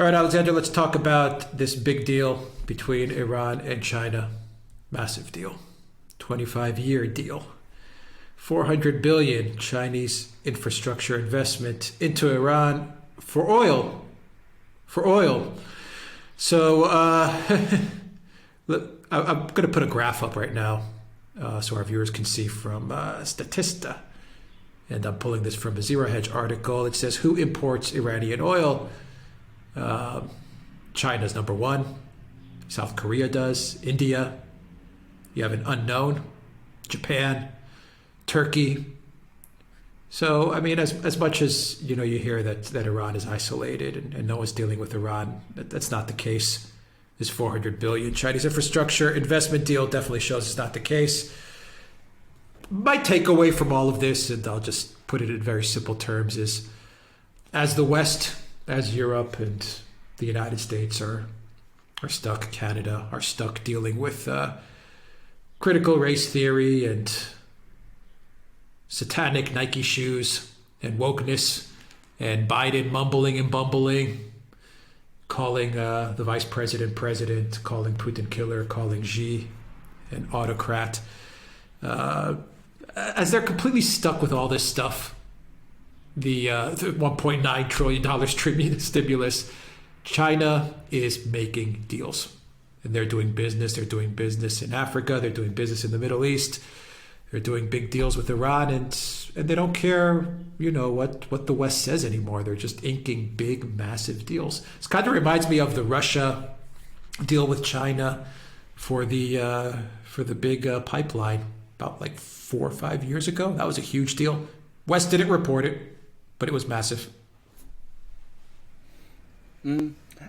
All right, Alexander, let's talk about this big deal between Iran and China. Massive deal. 25-year deal. 400 billion Chinese infrastructure investment into Iran for oil. For oil. So look, I'm going to put a graph up right now so our viewers can see from Statista. And I'm pulling this from a Zero Hedge article. It says, who imports Iranian oil? China's number one. South Korea does. India. You have an unknown. Japan. Turkey. So, I mean, as much as, you hear that Iran is isolated and no one's dealing with Iran, that's not the case. This 400 billion Chinese infrastructure investment deal definitely shows it's not the case. My takeaway from all of this, and I'll just put it in very simple terms, is as the West, as Europe and the United States are stuck, Canada are stuck dealing with critical race theory and satanic Nike shoes and wokeness and Biden mumbling and bumbling, calling the vice president, calling Putin killer, calling Xi an autocrat. As they're completely stuck with all this stuff, the $1.9 trillion stimulus, China is making deals. And they're doing business. They're doing business in Africa. They're doing business in the Middle East. They're doing big deals with Iran. And they don't care, what the West says anymore. They're just inking big, massive deals. This kind of reminds me of the Russia deal with China for the big pipeline about like 4 or 5 years ago. That was a huge deal. West didn't report it, but it was massive.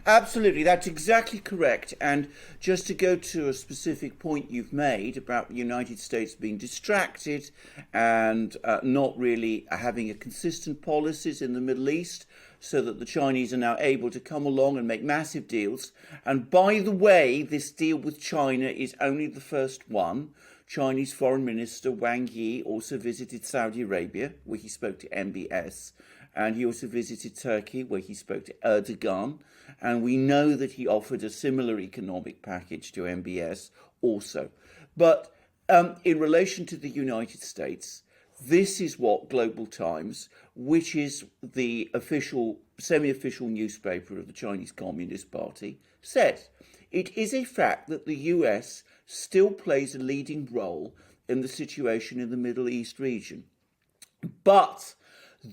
Absolutely, that's exactly correct. And just to go to a specific point you've made about the United States being distracted and not really having a consistent policies in the Middle East, so that the Chinese are now able to come along and make massive deals. And by the way, this deal with China is only the first one. Chinese Foreign Minister Wang Yi also visited Saudi Arabia, where he spoke to MBS. And he also visited Turkey, where he spoke to Erdogan. And we know that he offered a similar economic package to MBS also. But in relation to the United States, this is what Global Times, which is the official, semi-official newspaper of the Chinese Communist Party, said. It is a fact that the US still plays a leading role in the situation in the Middle East region. But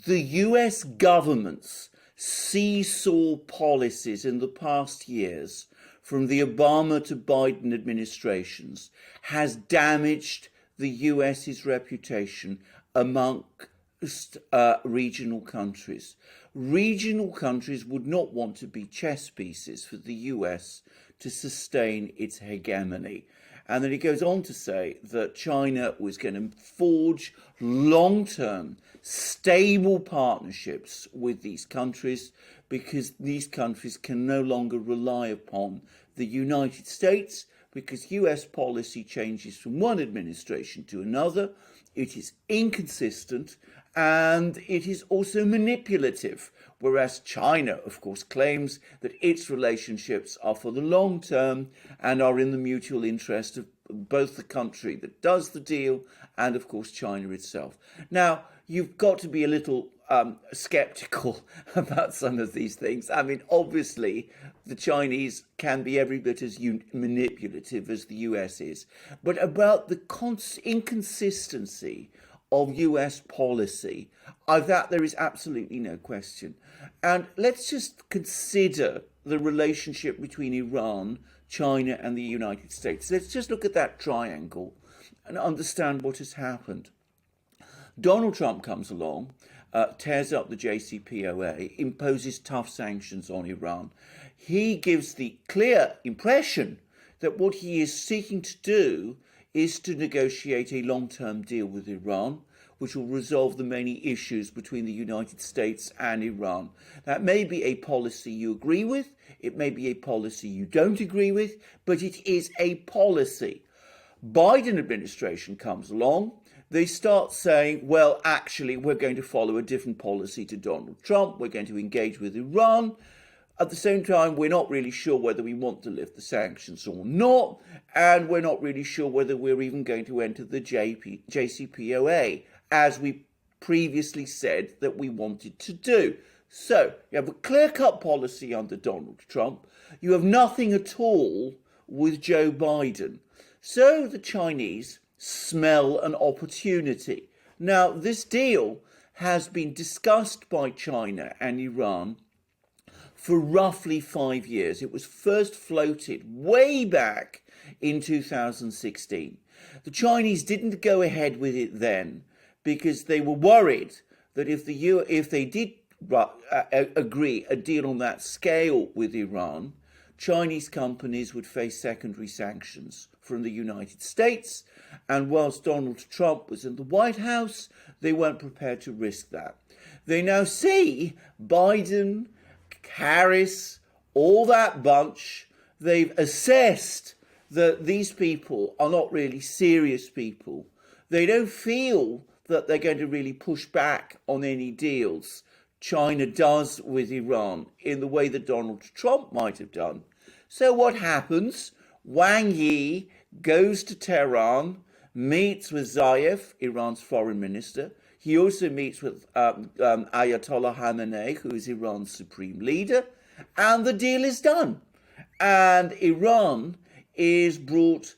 the US government's seesaw policies in the past years, from the Obama to Biden administrations, has damaged the US's reputation amongst regional countries. Regional countries would not want to be chess pieces for the US to sustain its hegemony. And then he goes on to say that China was going to forge long-term, stable partnerships with these countries because these countries can no longer rely upon the United States, because US policy changes from one administration to another. It is inconsistent and it is also manipulative, whereas China, of course, claims that its relationships are for the long term and are in the mutual interest of both the country that does the deal and, of course, China itself. Now, you've got to be a little skeptical about some of these things. I mean, obviously, the Chinese can be every bit as manipulative as the US is. But about the inconsistency of US policy, of that there is absolutely no question. And let's just consider the relationship between Iran, China and the United States. Let's just look at that triangle and understand what has happened. Donald Trump comes along, tears up the JCPOA, imposes tough sanctions on Iran. He gives the clear impression that what he is seeking to do is to negotiate a long-term deal with Iran, which will resolve the many issues between the United States and Iran. That may be a policy you agree with, it may be a policy you don't agree with, but it is a policy. Biden administration comes along, they start saying, well, actually, we're going to follow a different policy to Donald Trump, we're going to engage with Iran. At the same time, we're not really sure whether we want to lift the sanctions or not, and we're not really sure whether we're even going to enter the JCPOA, as we previously said that we wanted to do. So, you have a clear-cut policy under Donald Trump. You have nothing at all with Joe Biden. So the Chinese smell an opportunity. Now, this deal has been discussed by China and Iran for roughly 5 years. It was first floated way back in 2016. The Chinese didn't go ahead with it then because they were worried that if they did agree a deal on that scale with Iran, Chinese companies would face secondary sanctions from the United States. And whilst Donald Trump was in the White House, they weren't prepared to risk that. They now see Biden, Harris, all that bunch, they've assessed that these people are not really serious people. They don't feel that they're going to really push back on any deals China does with Iran in the way that Donald Trump might have done. So what happens? Wang Yi goes to Tehran, meets with Zaev, Iran's foreign minister. He also meets with Ayatollah Khamenei, who is Iran's supreme leader, and the deal is done. And Iran is brought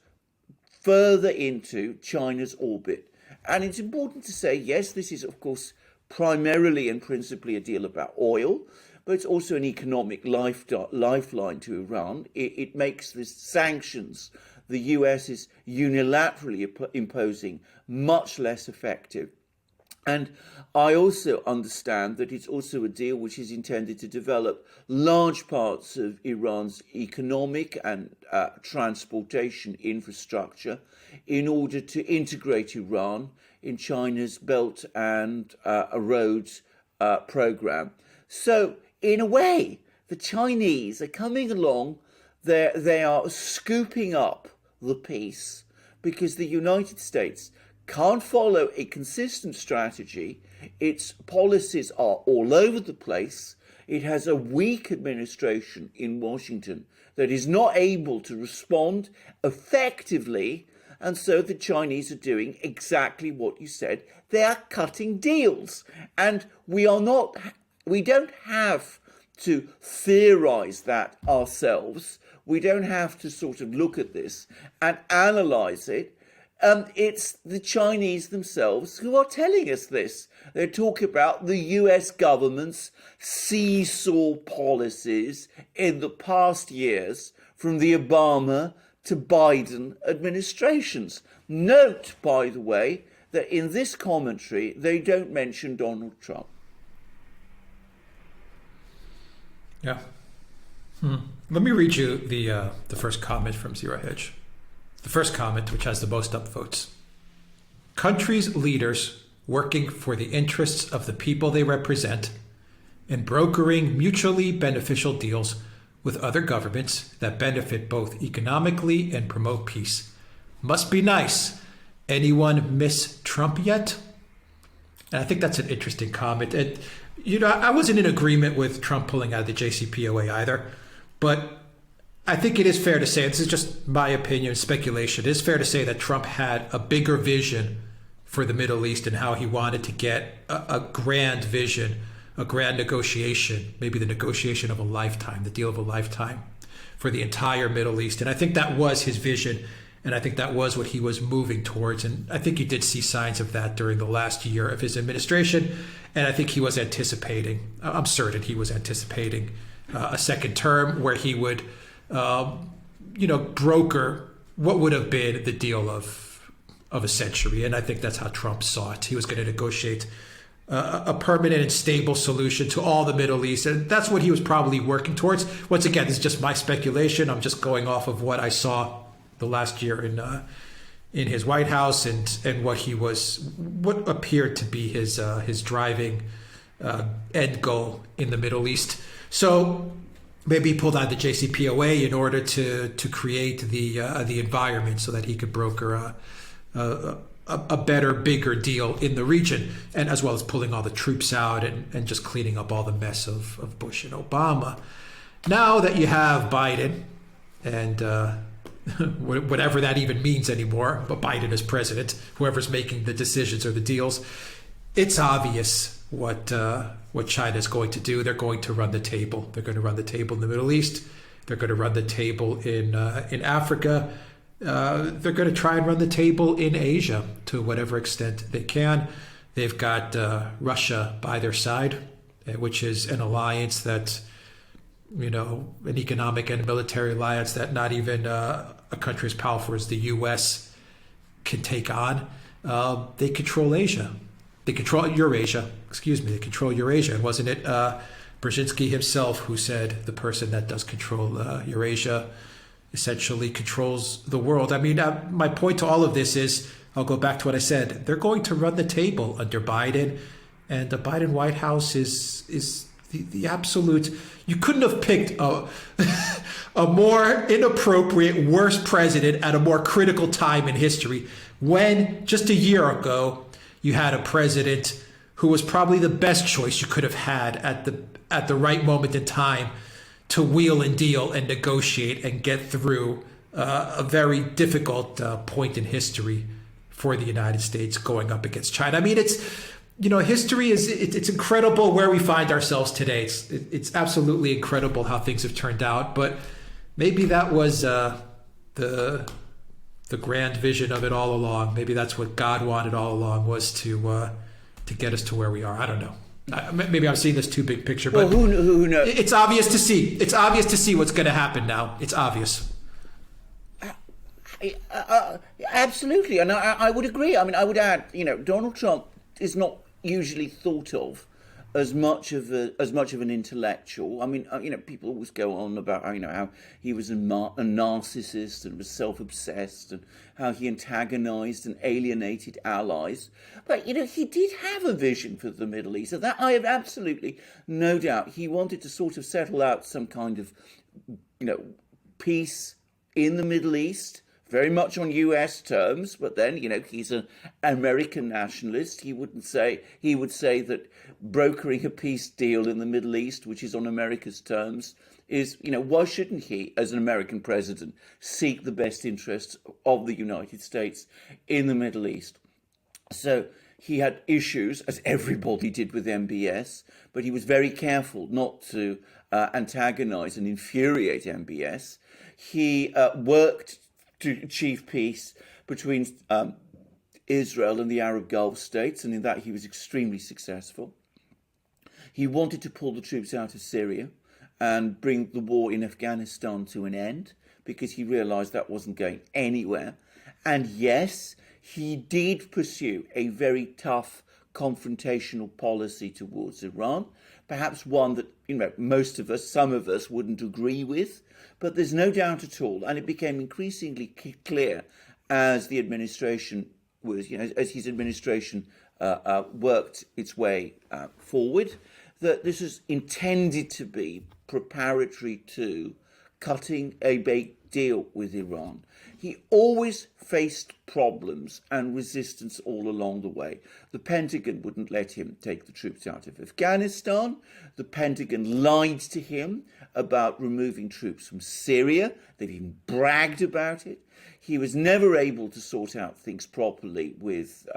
further into China's orbit. And it's important to say, yes, this is, of course, primarily and principally a deal about oil, but it's also an economic lifeline to Iran. It makes the sanctions the US is unilaterally imposing much less effective. And I also understand that it's also a deal which is intended to develop large parts of Iran's economic and transportation infrastructure in order to integrate Iran in China's Belt and Road program. So, in a way, the Chinese are coming along, they are scooping up the peace because the United States can't follow a consistent strategy. Its policies are all over the place. It has a weak administration in Washington that is not able to respond effectively. And so the Chinese are doing exactly what you said. They are cutting deals. And we don't have to theorize that ourselves. We don't have to sort of look at this and analyze it. It's the Chinese themselves who are telling us this. They talk about the US government's seesaw policies in the past years from the Obama to Biden administrations. Note, by the way, that in this commentary, they don't mention Donald Trump. Yeah. Let me read you the first comment from Zero Hedge. The first comment, which has the most upvotes. Countries' leaders working for the interests of the people they represent and brokering mutually beneficial deals with other governments that benefit both economically and promote peace. Must be nice. Anyone miss Trump yet? And I think that's an interesting comment. And, I wasn't in agreement with Trump pulling out of the JCPOA either, but I think it is fair to say, this is just my opinion, speculation, it is fair to say that Trump had a bigger vision for the Middle East and how he wanted to get a grand vision, a grand negotiation, maybe the negotiation of a lifetime, the deal of a lifetime for the entire Middle East. And I think that was his vision, and I think that was what he was moving towards. And I think you did see signs of that during the last year of his administration. And I think he was anticipating, I'm certain he was anticipating a second term where he would broker what would have been the deal of a century. And I think that's how Trump saw it. He was going to negotiate a permanent and stable solution to all the Middle East. And that's what he was probably working towards. Once again, this is just my speculation. I'm just going off of what I saw the last year in his White House and what appeared to be his driving end goal in the Middle East. So maybe he pulled out the JCPOA in order to create the environment so that he could broker a better, bigger deal in the region, and as well as pulling all the troops out and just cleaning up all the mess of Bush and Obama. Now that you have Biden and whatever that even means anymore, but Biden is president, whoever's making the decisions or the deals, it's obvious what China is going to do. They're going to run the table. They're going to run the table in the Middle East. They're going to run the table in Africa. They're going to try and run the table in Asia to whatever extent they can. They've got Russia by their side, which is an alliance that, an economic and military alliance that not even a country as powerful as the U.S. can take on. They control Asia. They control Eurasia. They control Eurasia. And wasn't it Brzezinski himself who said the person that does control Eurasia essentially controls the world? I mean, my point to all of this is, I'll go back to what I said. They're going to run the table under Biden, and the Biden White House is the absolute. You couldn't have picked a more inappropriate, worse president at a more critical time in history, when just a year ago you had a president who was probably the best choice you could have had at the right moment in time to wheel and deal and negotiate and get through a very difficult point in history for the United States going up against China. I mean, history it's incredible where we find ourselves today. It's absolutely incredible how things have turned out. But maybe that was the grand vision of it all along. Maybe that's what God wanted all along, was to get us to where we are. I don't know. Maybe I'm seeing this too big picture, but well, who knows? It's obvious to see. It's obvious to see what's going to happen now. It's obvious. Absolutely, and I would agree. I mean, I would add, Donald Trump is not usually thought of as much of an intellectual. I mean, people always go on about how he was a narcissist and was self-obsessed, and how he antagonized and alienated allies. But he did have a vision for the Middle East, and that I have absolutely no doubt. He wanted to sort of settle out some kind of peace in the Middle East, very much on U.S. terms, but then, he's an American nationalist. He would say that brokering a peace deal in the Middle East, which is on America's terms, is, why shouldn't he, as an American president, seek the best interests of the United States in the Middle East? So he had issues, as everybody did with MBS, but he was very careful not to antagonize and infuriate MBS. He worked to achieve peace between Israel and the Arab Gulf states, and in that he was extremely successful. He wanted to pull the troops out of Syria and bring the war in Afghanistan to an end, because he realized that wasn't going anywhere. And yes, he did pursue a very tough confrontational policy towards Iran, perhaps one that some of us wouldn't agree with, but there's no doubt at all, and it became increasingly clear as the administration was, as his administration worked its way forward, that this was intended to be preparatory to cutting a big deal with Iran. He always faced problems and resistance all along the way. The Pentagon wouldn't let him take the troops out of Afghanistan. The Pentagon lied to him about removing troops from Syria. They've even bragged about it. He was never able to sort out things properly with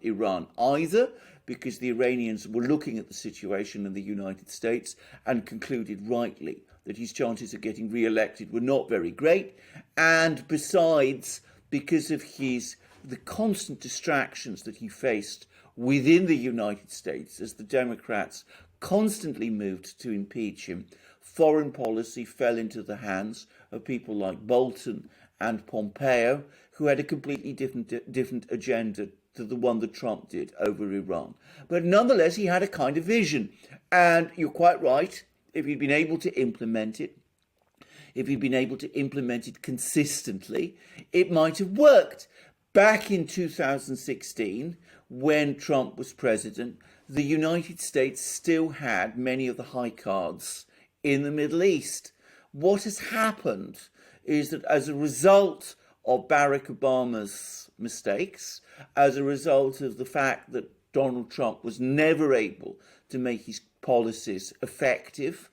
Iran either, because the Iranians were looking at the situation in the United States and concluded rightly that his chances of getting re-elected were not very great. And besides, because of the constant distractions that he faced within the United States as the Democrats constantly moved to impeach him, foreign policy fell into the hands of people like Bolton and Pompeo, who had a completely different agenda to the one that Trump did over Iran. But nonetheless, he had a kind of vision. And you're quite right, if he'd been able to implement it, consistently, it might have worked. Back in 2016, when Trump was president, the United States still had many of the high cards in the Middle East. What has happened is that as a result of Barack Obama's mistakes, as a result of the fact that Donald Trump was never able to make his policies effective,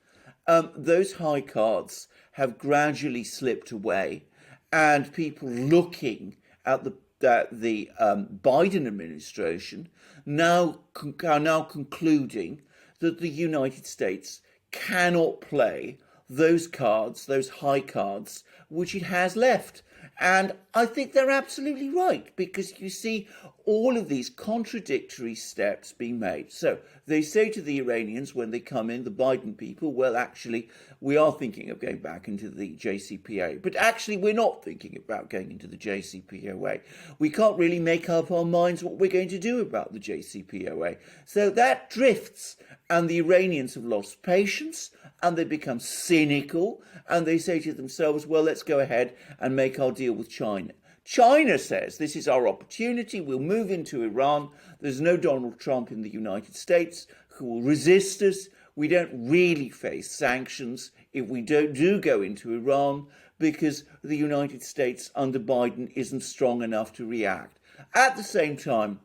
those high cards have gradually slipped away, and people looking at the Biden administration are now concluding that the United States cannot play those cards, those high cards, which it has left. And I think they're absolutely right, because you see all of these contradictory steps being made. So they say to the Iranians when they come in, the Biden people, well, actually, we are thinking of going back into the JCPOA. But actually, we're not thinking about going into the JCPOA. We can't really make up our minds what we're going to do about the JCPOA. So that drifts, and the Iranians have lost patience, and they become cynical, and they say to themselves, well, let's go ahead and make our deal with China. China says this is our opportunity. We'll move into Iran. There's no Donald Trump in the United States who will resist us. We don't really face sanctions if we do go into Iran, because the United States under Biden isn't strong enough to react. At the same time,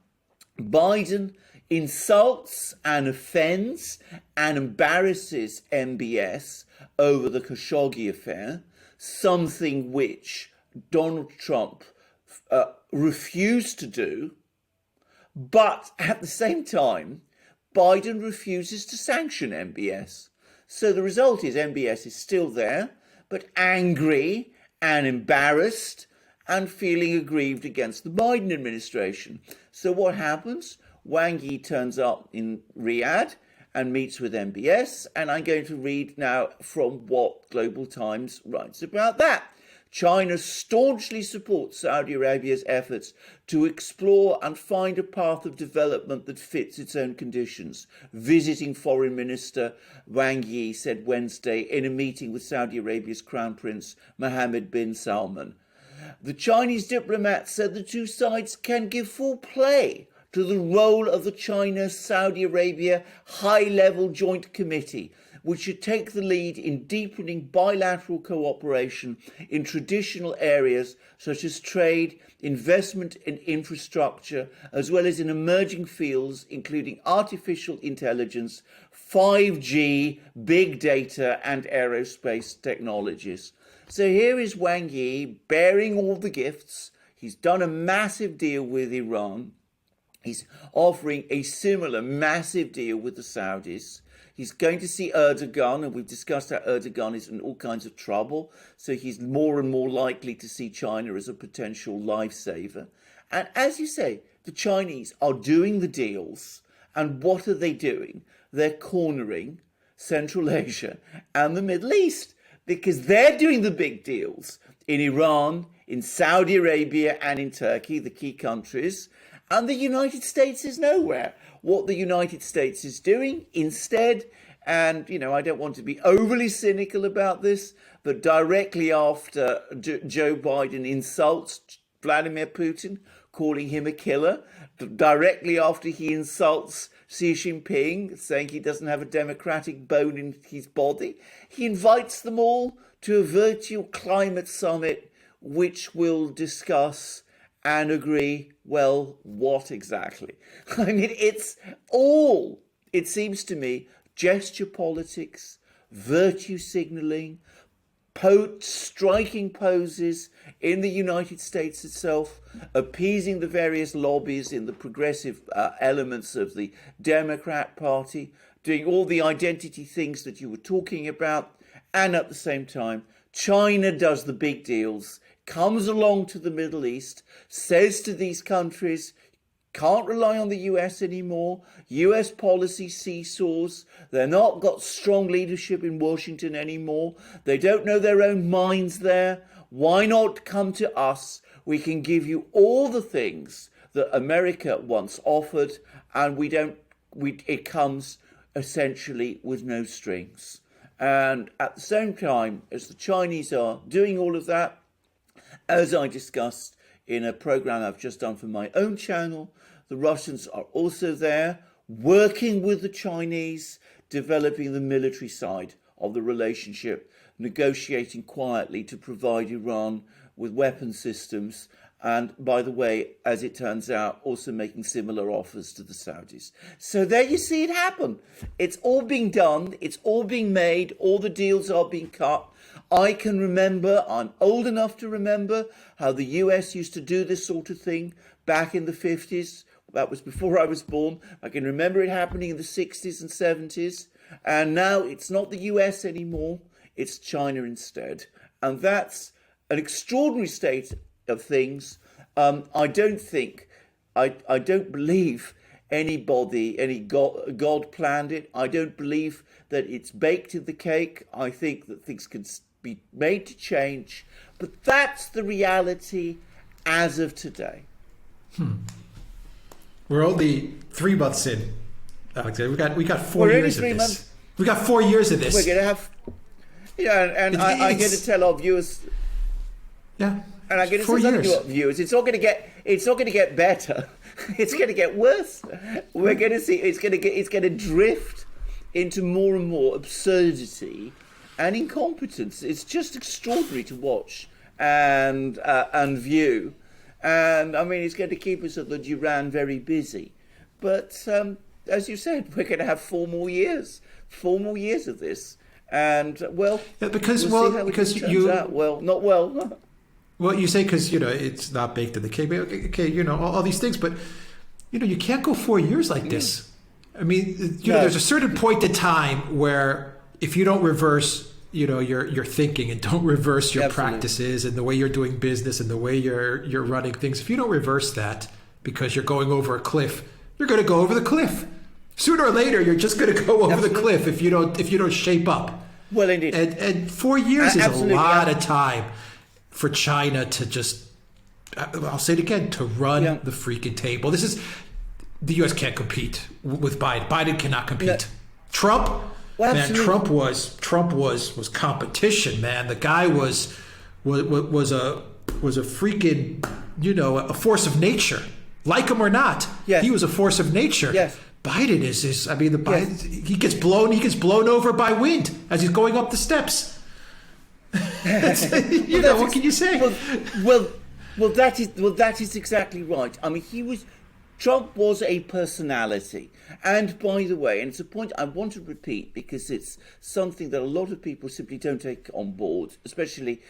Biden insults and offends and embarrasses MBS over the Khashoggi affair, something which Donald Trump refused to do, but at the same time, Biden refuses to sanction MBS. So the result is MBS is still there, but angry and embarrassed and feeling aggrieved against the Biden administration. So what happens? Wang Yi turns up in Riyadh and meets with MBS, and I'm going to read now from what Global Times writes about that. China staunchly supports Saudi Arabia's efforts to explore and find a path of development that fits its own conditions, visiting Foreign Minister Wang Yi said Wednesday in a meeting with Saudi Arabia's Crown Prince Mohammed bin Salman. The Chinese diplomat said the two sides can give full play to the role of the China-Saudi Arabia high-level joint committee, which should take the lead in deepening bilateral cooperation in traditional areas such as trade, investment and infrastructure, as well as in emerging fields including artificial intelligence, 5G, big data and aerospace technologies. So here is Wang Yi bearing all the gifts. He's done a massive deal with Iran. He's offering a similar massive deal with the Saudis. He's going to see Erdogan, and we've discussed how Erdogan is in all kinds of trouble. So he's more and more likely to see China as a potential lifesaver. And as you say, the Chinese are doing the deals. And what are they doing? They're cornering Central Asia and the Middle East, because they're doing the big deals in Iran, in Saudi Arabia, and in Turkey, the key countries. And the United States is nowhere. What the United States is doing instead, and, I don't want to be overly cynical about this, but directly after Joe Biden insults Vladimir Putin, calling him a killer, directly after he insults Xi Jinping, saying he doesn't have a democratic bone in his body, he invites them all to a virtual climate summit, which will discuss and agree, well, what exactly? I mean, it's all, it seems to me, gesture politics, virtue signalling, striking poses in the United States itself, appeasing the various lobbies in the progressive elements of the Democrat Party, doing all the identity things that you were talking about, and at the same time, China does the big deals, comes along to the Middle East, says to these countries, can't rely on the US anymore. US policy seesaws. They're not got strong leadership in Washington anymore. They don't know their own minds there. Why not come to us? We can give you all the things that America once offered, and it comes essentially with no strings. And at the same time as the Chinese are doing all of that, as I discussed in a program I've just done for my own channel, the Russians are also there, working with the Chinese, developing the military side of the relationship, negotiating quietly to provide Iran with weapon systems And by the way, as it turns out, also making similar offers to the Saudis. So there you see it happen. It's all being done. It's all being made. All the deals are being cut. I can remember, I'm old enough to remember how the US used to do this sort of thing back in the 50s. That was before I was born. I can remember it happening in the 60s and 70s. And now it's not the US anymore. It's China instead. And that's an extraordinary state of things. I don't believe anybody, any God planned it. I don't believe that it's baked in the cake. I think that things can be made to change. But that's the reality as of today. We're only 3 months in, Alexander. We got 4 We're only years of 3 this. months. We got 4 years of this. We're going to have, and I'm going to tell our viewers. Yeah. And I'm going to 4 say something years. to our viewers. It's not going to get better. It's going to get worse. We're going to see. It's going to drift into more and more absurdity and incompetence. It's just extraordinary to watch and view. And I mean, it's going to keep us at the Duran very busy. But as you said, we're going to have 4 more years. 4 more years of this. And well, Yeah, because we'll see how because it turns you out. Well, not well. Well, you say because it's not baked in the cake. Okay, all these things, but you can't go 4 years like this. I mean, No. there's a certain point in time where if you don't reverse, your thinking and don't reverse your Absolutely. practices and the way you're doing business and the way you're running things, if you don't reverse that because you're going over a cliff, you're going to go over the cliff. Sooner or later, you're just going to go over the cliff if you don't shape up. Well, indeed. And 4 years is a Absolutely, lot yeah. of time for China to just, I'll say it again, to run Yeah. the freaking table. The U.S. can't compete with Biden. Biden cannot compete. No. Trump, Well, man, absolutely. Trump was competition, man. The guy was a freaking, a force of nature. Like him or not, Yes. he was a force of nature. Yes. Biden is I mean, he gets blown over by wind as he's going up the steps. What can you say? Well, that is exactly right. I mean, Trump was a personality. And by the way, and it's a point I want to repeat because it's something that a lot of people simply don't take on board, especially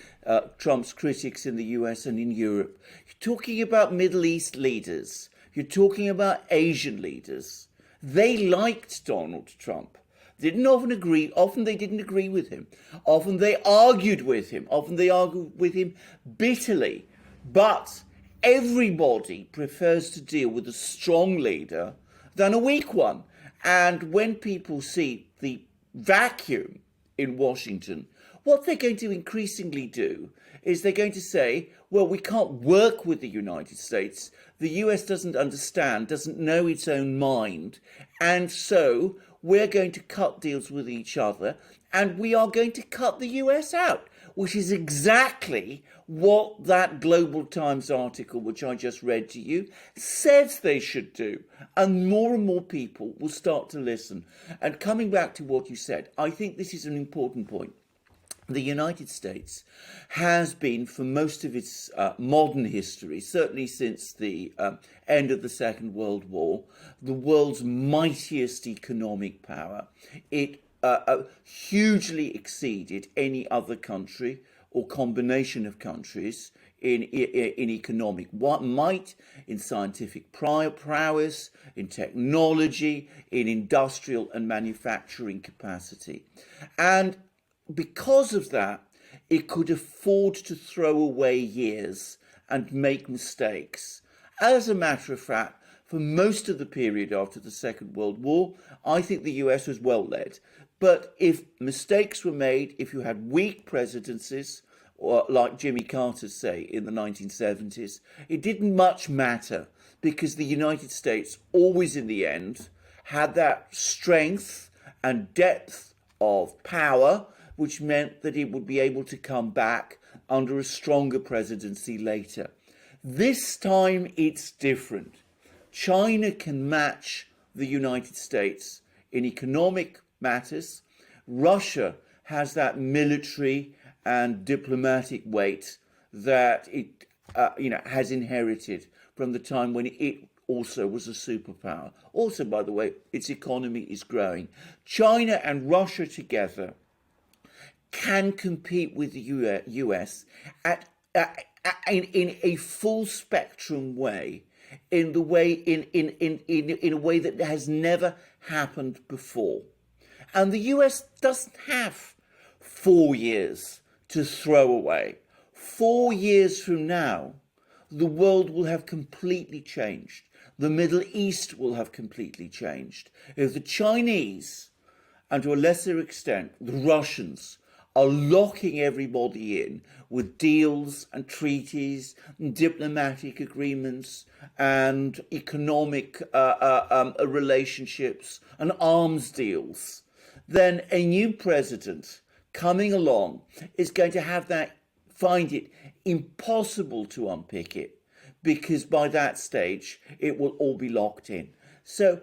Trump's critics in the US and in Europe. You're talking about Middle East leaders. You're talking about Asian leaders. They liked Donald Trump. Didn't often agree. Often they didn't agree with him. Often they argued with him. Often they argued with him bitterly. But everybody prefers to deal with a strong leader than a weak one. And when people see the vacuum in Washington, what they're going to increasingly do is they're going to say, well, we can't work with the United States. The US doesn't understand, doesn't know its own mind. And so we're going to cut deals with each other and we are going to cut the US out, which is exactly what that Global Times article, which I just read to you, says they should do. And more people will start to listen. And coming back to what you said, I think this is an important point. The United States has been, for most of its modern history, certainly since the end of the Second World War, the world's mightiest economic power. It hugely exceeded any other country or combination of countries in economic might, in scientific prowess, in technology, in industrial and manufacturing capacity. And because of that, it could afford to throw away years and make mistakes. As a matter of fact, for most of the period after the Second World War, I think the US was well led. But if mistakes were made, if you had weak presidencies, or like Jimmy Carter's say in the 1970s, it didn't much matter because the United States always in the end had that strength and depth of power, which meant that it would be able to come back under a stronger presidency later. This time it's different. China can match the United States in economic matters. Russia has that military and diplomatic weight that it has inherited from the time when it also was a superpower. Also, by the way, its economy is growing. China and Russia together can compete with the US in a full spectrum way, in a way that has never happened before. And the US doesn't have 4 years to throw away. 4 years from now, the world will have completely changed. The Middle East will have completely changed. If the Chinese, and to a lesser extent, the Russians, are locking everybody in with deals and treaties and diplomatic agreements and economic relationships and arms deals, then a new president coming along is going to find it impossible to unpick it, because by that stage it will all be locked in. So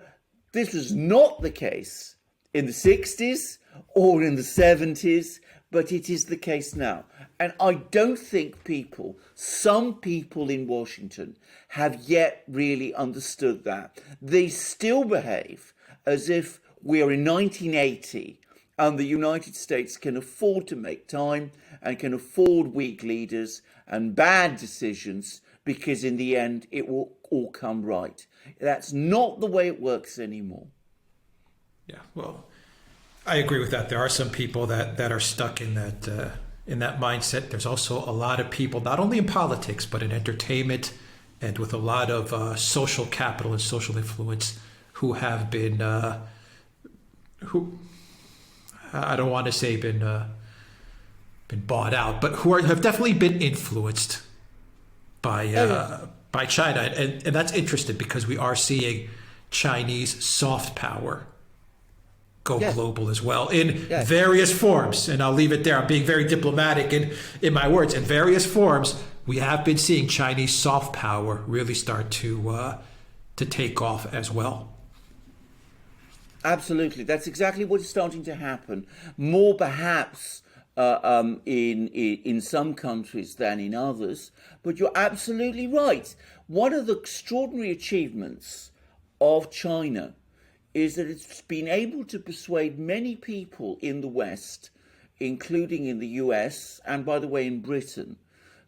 this was not the case in the 60s or in the 70s, but it is the case now. And I don't think some people in Washington have yet really understood that. They still behave as if we are in 1980 and the United States can afford to make time and can afford weak leaders and bad decisions, because in the end it will all come right. That's not the way it works anymore. Yeah, well, I agree with that. There are some people that are stuck in that mindset. There's also a lot of people, not only in politics, but in entertainment and with a lot of social capital and social influence, who have been, who I don't want to say been bought out, but who have definitely been influenced by China. And that's interesting, because we are seeing Chinese soft power go global as well in various forms. And I'll leave it there. I'm being very diplomatic in my words. In various forms, we have been seeing Chinese soft power really start to take off as well. Absolutely. That's exactly what is starting to happen. More perhaps in some countries than in others. But you're absolutely right. One of the extraordinary achievements of China is that it's been able to persuade many people in the West, including in the US, and by the way, in Britain,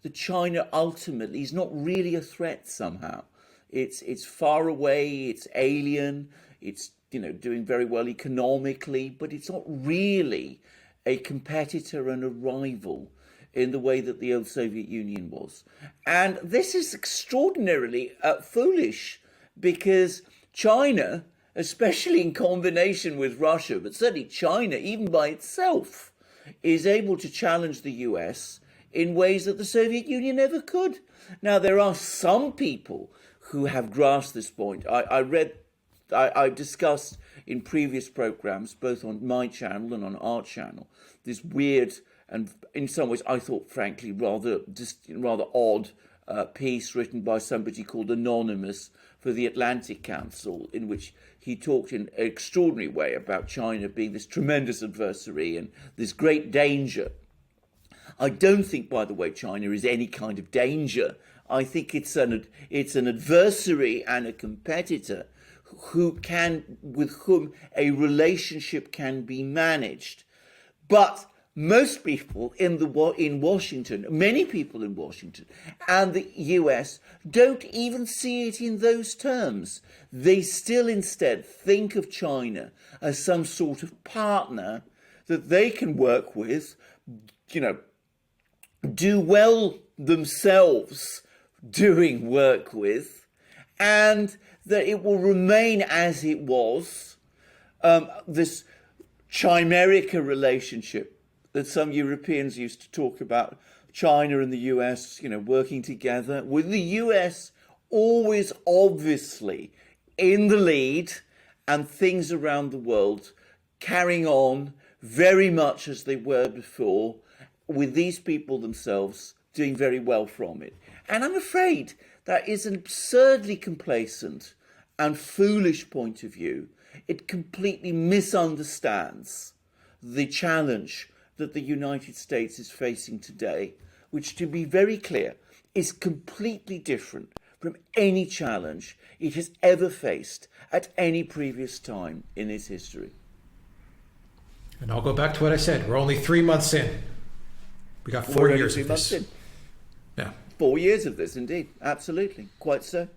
that China ultimately is not really a threat somehow. It's far away, it's alien, it's doing very well economically, but it's not really a competitor and a rival in the way that the old Soviet Union was. And this is extraordinarily foolish, because China, especially in combination with Russia, but certainly China, even by itself, is able to challenge the US in ways that the Soviet Union never could. Now, there are some people who have grasped this point. I've discussed in previous programs, both on my channel and on our channel, this weird and in some ways I thought, frankly, rather odd piece written by somebody called Anonymous for the Atlantic Council, in which he talked in an extraordinary way about China being this tremendous adversary and this great danger. I don't think, by the way, China is any kind of danger. I think it's an adversary and a competitor with whom a relationship can be managed. But most people in Washington, many people in Washington and the US don't even see it in those terms. They still instead think of China as some sort of partner that they can work with, do well themselves doing work with, and that it will remain as it was, this chimerical relationship that some Europeans used to talk about, China and the US, working together, with the US always obviously in the lead and things around the world carrying on very much as they were before, with these people themselves doing very well from it. And I'm afraid that is an absurdly complacent and foolish point of view. It completely misunderstands the challenge that the United States is facing today, which, to be very clear, is completely different from any challenge it has ever faced at any previous time in its history. And I'll go back to what I said. We're only 3 months in. We got 4 We're only years 3 of months this. in. Yeah. 4 years of this, indeed. Absolutely. Quite so.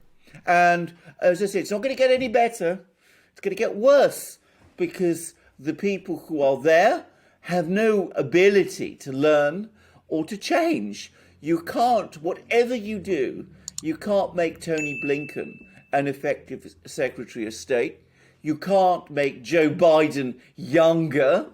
And as I said, it's not going to get any better. It's going to get worse because the people who are there have no ability to learn or to change. You can't, whatever you do, you can't make Tony Blinken an effective Secretary of State. You can't make Joe Biden younger.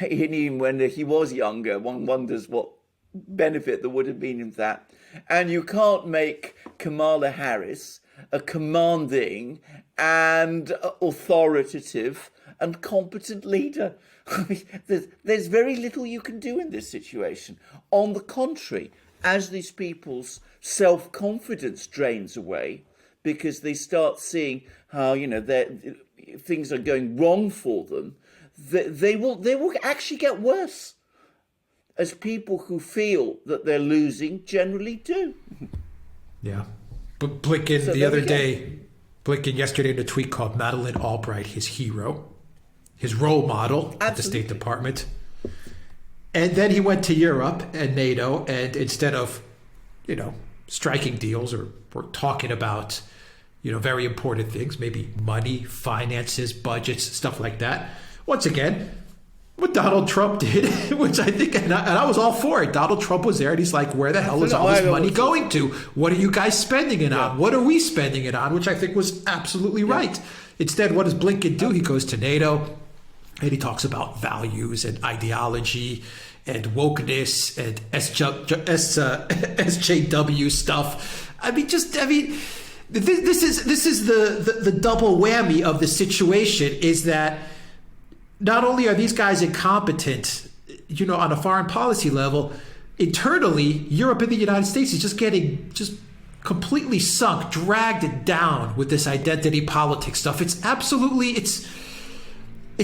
Even when he was younger, one wonders what benefit there would have been in that. And you can't make Kamala Harris a commanding and authoritative and competent leader. I mean, there's very little you can do in this situation. On the contrary, as these people's self-confidence drains away, because they start seeing how, things are going wrong for them, they will actually get worse, as people who feel that they're losing generally do. Yeah. But Blinken So the there other we go. day, Blinken yesterday in a tweet called Madeleine Albright his hero, his role model at the State Absolutely. Department. And then he went to Europe and NATO, and instead of, striking deals or talking about, very important things, maybe money, finances, budgets, stuff like that. Once again, what Donald Trump did, which I think, and I was all for it. Donald Trump was there, and he's like, where the hell is all this money going to? What are you guys spending it on? What are we spending it on? Which I think was absolutely right. Instead, what does Blinken do? He goes to NATO, and he talks about values and ideology and wokeness and SJW stuff. This is the double whammy of the situation, is that not only are these guys incompetent, on a foreign policy level, internally, Europe and the United States is just getting completely sunk, dragged down with this identity politics stuff. It's absolutely, it's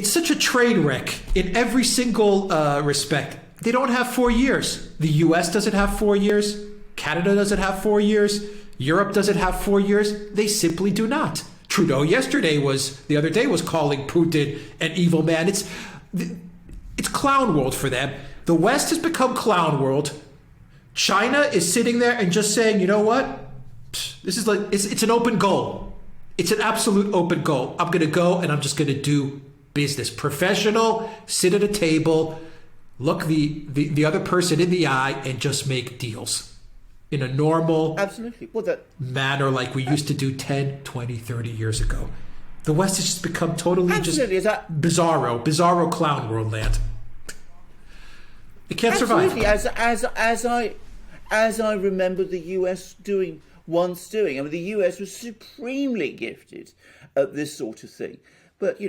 such a train wreck in every single respect. They don't have 4 years. The US doesn't have 4 years. Canada doesn't have 4 years. Europe doesn't have 4 years. They simply do not. Trudeau the other day was calling Putin an evil man. It's clown world for them. The West has become clown world. China is sitting there and just saying, you know what? This is it's an open goal. It's an absolute open goal. I'm going to go and I'm just going to do business. Professional, sit at a table, look the other person in the eye and just make deals in a normal Absolutely. manner like we used to do 10, 20, 30 years ago. The West has just become totally Absolutely. bizarro clown world land. It can't Absolutely. survive. As I remember the US once doing. I mean, the US was supremely gifted at this sort of thing. But,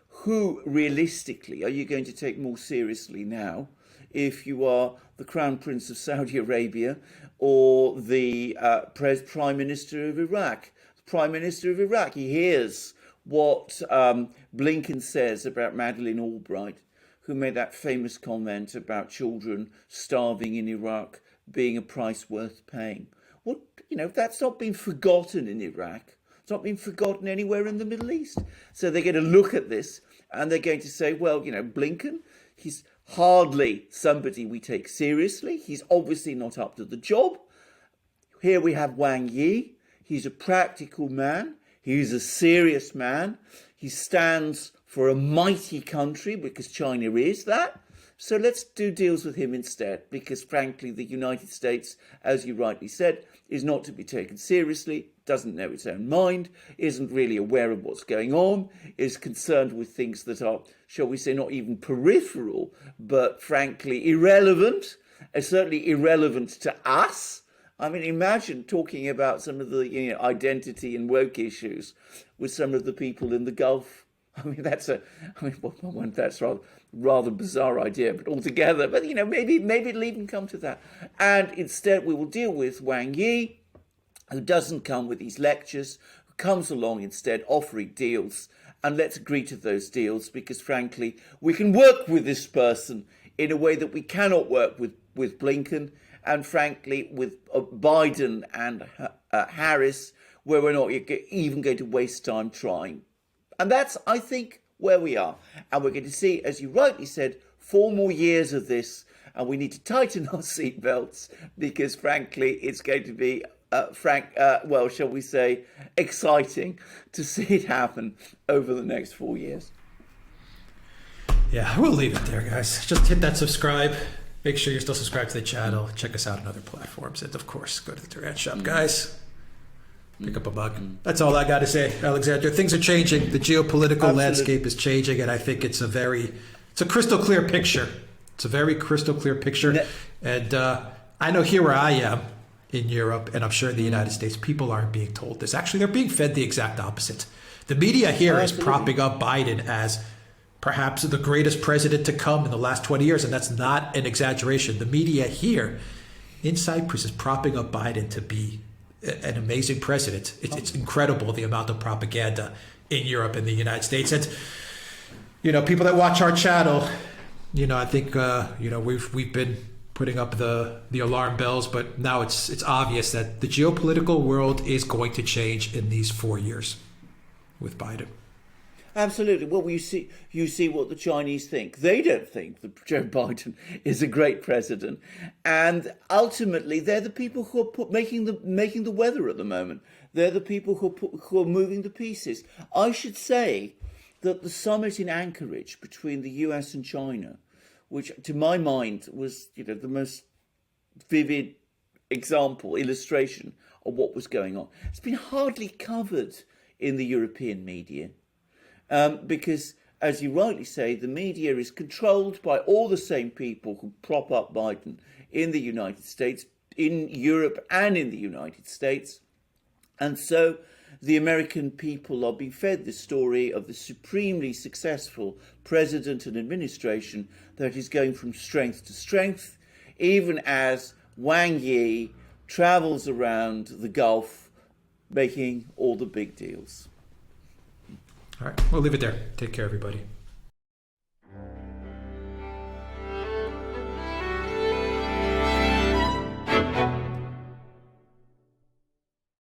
who realistically are you going to take more seriously now if you are the Crown Prince of Saudi Arabia or the Prime Minister of Iraq? The Prime Minister of Iraq, he hears what Blinken says about Madeleine Albright, who made that famous comment about children starving in Iraq being a price worth paying. That's not been forgotten in Iraq. It's not been forgotten anywhere in the Middle East. So they're going to look at this and they're going to say, well, Blinken, he's hardly somebody we take seriously. He's obviously not up to the job. Here we have Wang Yi. He's a practical man. He's a serious man. He stands for a mighty country because China is that. So let's do deals with him instead, because frankly, the United States, as you rightly said, is not to be taken seriously, doesn't know its own mind, isn't really aware of what's going on, is concerned with things that are, shall we say, not even peripheral, but frankly irrelevant, certainly irrelevant to us. I mean, imagine talking about some of the identity and woke issues with some of the people in the Gulf. I mean, that's a rather bizarre idea, but altogether. But maybe it'll even come to that. And instead, we will deal with Wang Yi, who doesn't come with these lectures, who comes along instead offering deals. And let's agree to those deals because, frankly, we can work with this person in a way that we cannot work with Blinken, and frankly with Biden and Harris, where we're not even going to waste time trying. And that's, I think, where we are. And we're going to see, as you rightly said, 4 more years of this, and we need to tighten our seatbelts because, frankly, it's going to be, well, shall we say, exciting to see it happen over the next 4 years. Yeah, we'll leave it there, guys. Just hit that subscribe. Make sure you're still subscribed to the channel. Check us out on other platforms. And, of course, go to the Duran shop, guys. Pick up a mug. That's all I got to say, Alexander. Things are changing. The geopolitical landscape is changing, and I think it's a crystal clear picture. It's a very crystal clear picture. And I know here where I am in Europe, and I'm sure in the United States, people aren't being told this. Actually, they're being fed the exact opposite. The media here is propping up Biden as perhaps the greatest president to come in the last 20 years, and that's not an exaggeration. The media here in Cyprus is propping up Biden to be an amazing president. It's incredible the amount of propaganda in Europe and the United States. And, people that watch our channel, I think, we've been putting up the alarm bells, but now it's obvious that the geopolitical world is going to change in these 4 years with Biden. Absolutely. Well, you see what the Chinese think. They don't think that Joe Biden is a great president, and ultimately, they're the people who are making the weather at the moment. They're the people who are moving the pieces. I should say that the summit in Anchorage between the US and China, which to my mind was the most vivid illustration of what was going on, it's been hardly covered in the European media. Because, as you rightly say, the media is controlled by all the same people who prop up Biden in the United States, in Europe and in the United States. And so the American people are being fed the story of the supremely successful president and administration that is going from strength to strength, even as Wang Yi travels around the Gulf making all the big deals. All right, we'll leave it there. Take care, everybody.